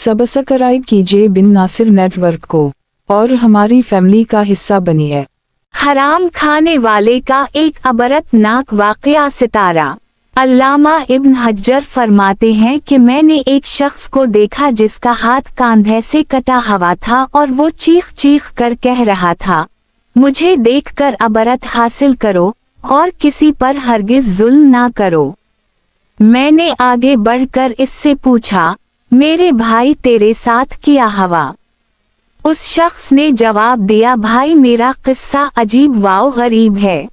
Subscribe कीजिए बिन Nasir network को और हमारी फैमिली का हिस्सा बनिए। हराम खाने वाले का एक अबरतनाक वाक़या। सितारा अल्लामा इब्न हज्जर फरमाते हैं कि मैंने एक शख्स को देखा जिसका हाथ कंधे से कटा हुआ था और वो चीख चीख कर कह रहा था, मुझे देखकर अबरत हासिल करो और किसी पर हरगिज जुल्म ना करो। मैंने आगे बढ़कर इससे पूछा, मेरे भाई तेरे साथ क्या हुआ? उस शख्स ने जवाब दिया, भाई मेरा किस्सा अजीब व गरीब है।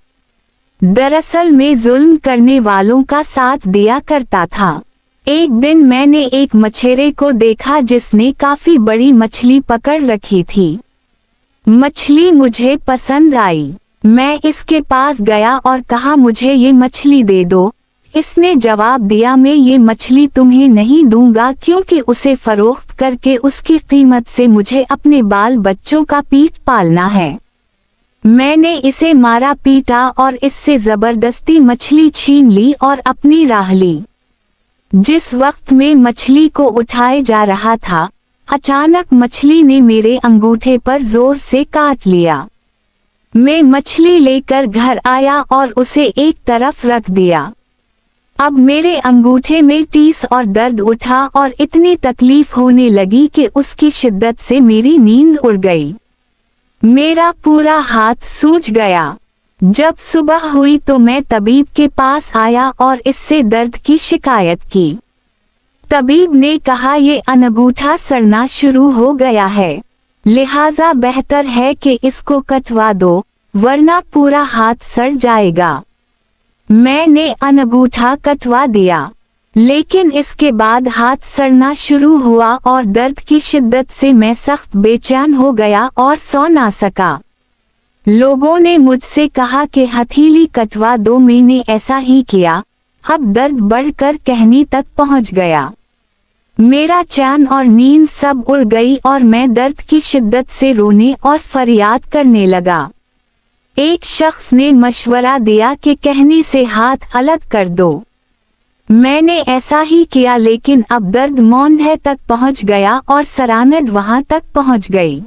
दरअसल मैं जुल्म करने वालों का साथ दिया करता था। एक दिन मैंने एक मछेरे को देखा जिसने काफी बड़ी मछली पकड़ रखी थी। मछली मुझे पसंद आई। मैं इसके पास गया और कहा, मुझे ये मछली दे दो। इसने जवाब दिया, मैं ये मछली तुम्हें नहीं दूंगा क्योंकि उसे फरोख्त करके उसकी कीमत से मुझे अपने बाल बच्चों का पेट पालना है। मैंने इसे मारा पीटा और इससे जबरदस्ती मछली छीन ली और अपनी राह ली। जिस वक्त मैं मछली को उठाए जा रहा था, अचानक मछली ने मेरे अंगूठे पर जोर से काट लिया। मैं मछली लेकर घर आया और उसे एक तरफ रख दिया। अब मेरे अंगूठे में टीस और दर्द उठा और इतनी तकलीफ होने लगी कि उसकी शिद्दत से मेरी नींद उड़ गई। मेरा पूरा हाथ सूज गया। जब सुबह हुई तो मैं तबीब के पास आया और इससे दर्द की शिकायत की। तबीब ने कहा, ये अंगूठा सड़ना शुरू हो गया है, लिहाजा बेहतर है कि इसको कटवा दो वरना पूरा हाथ सड़ जाएगा। मैंने अंगूठा कटवा दिया, लेकिन इसके बाद हाथ सड़ना शुरू हुआ और दर्द की शिद्दत से मैं सख्त बेचैन हो गया और सो ना सका। लोगों ने मुझसे कहा कि हथेली कटवा दो। मैंने ऐसा ही किया। अब दर्द बढ़कर कहनी तक पहुंच गया। मेरा चैन और नींद सब उड़ गई और मैं दर्द की शिद्दत से रोने और फरियाद करने लगा। एक शख्स ने मशवरा दिया कि कहनी से हाथ अलग कर दो। मैंने ऐसा ही किया, लेकिन अब दर्द मूंढे तक पहुंच गया और सरानड वहां तक पहुंच गई।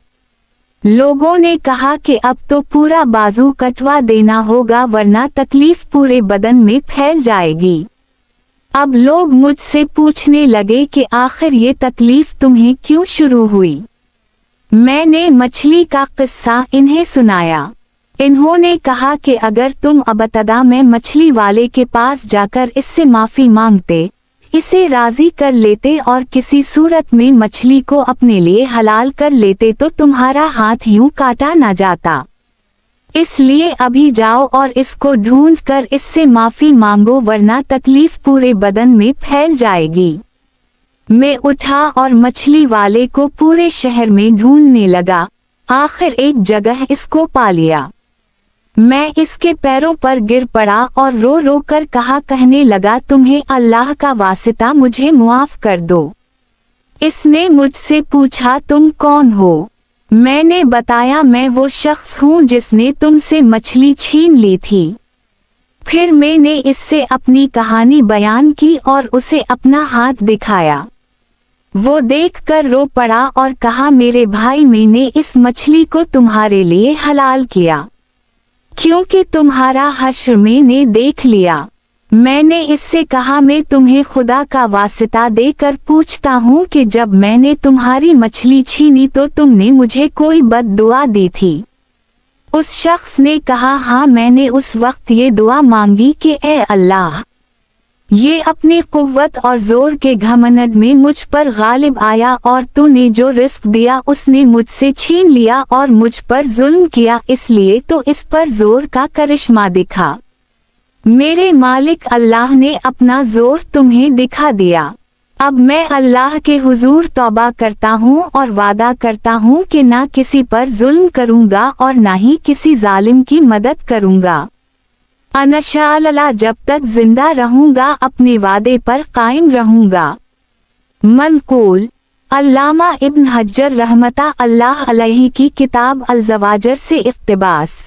लोगों ने कहा कि अब तो पूरा बाजू कटवा देना होगा वरना तकलीफ पूरे बदन में फैल जाएगी। अब लोग मुझसे पूछने लगे कि आखिर ये तकलीफ तुम्हें क्यों शुरू हुई? मैंने मछली का किस्सा इन्हें सुनाया। इन्होंने कहा कि अगर तुम अबतदा में मछली वाले के पास जाकर इससे माफी मांगते, इसे राजी कर लेते और किसी सूरत में मछली को अपने लिए हलाल कर लेते तो तुम्हारा हाथ यूं काटा न जाता। इसलिए अभी जाओ और इसको ढूंढ कर इससे माफी मांगो वरना तकलीफ पूरे बदन में फैल जाएगी। मैं उठा और मछली वाले को पूरे शहर में ढूंढने लगा। आखिर एक जगह इसको पा लिया। मैं इसके पैरों पर गिर पड़ा और रो रो कर कहने लगा, तुम्हें अल्लाह का वास्ता मुझे मुआफ कर दो। इसने मुझसे पूछा, तुम कौन हो? मैंने बताया, मैं वो शख्स हूँ जिसने तुमसे मछली छीन ली थी। फिर मैंने इससे अपनी कहानी बयान की और उसे अपना हाथ दिखाया। वो देखकर रो पड़ा और कहा, मेरे भाई, मैंने इस मछली को तुम्हारे लिए हलाल किया क्योंकि तुम्हारा हश्र मैंने देख लिया। मैंने इससे कहा, मैं तुम्हें खुदा का वास्ता देकर पूछता हूँ कि जब मैंने तुम्हारी मछली छीनी तो तुमने मुझे कोई बद्दुआ दी थी? उस शख्स ने कहा, हाँ, मैंने उस वक्त ये दुआ मांगी कि ए अल्लाह, ये अपनी कुव्वत और जोर के घमंड में मुझ पर गालिब आया और तूने जो रिस्क दिया उसने मुझसे छीन लिया और मुझ पर जुल्म किया, इसलिए तो इस पर जोर का करिश्मा दिखा। मेरे मालिक अल्लाह ने अपना जोर तुम्हें दिखा दिया। अब मैं अल्लाह के हुजूर तौबा करता हूँ और वादा करता हूँ कि ना किसी पर जुल्म करूँगा और ना ही किसी जालिम की मदद करूँगा। इंशाअल्लाह जब तक जिंदा रहूंगा अपने वादे पर कायम रहूंगा। मनकूल अल्लामा इब्न हज्जर रहमतुल्लाह अलैहि की किताब अल ज़वाजर से इक़्तिबास।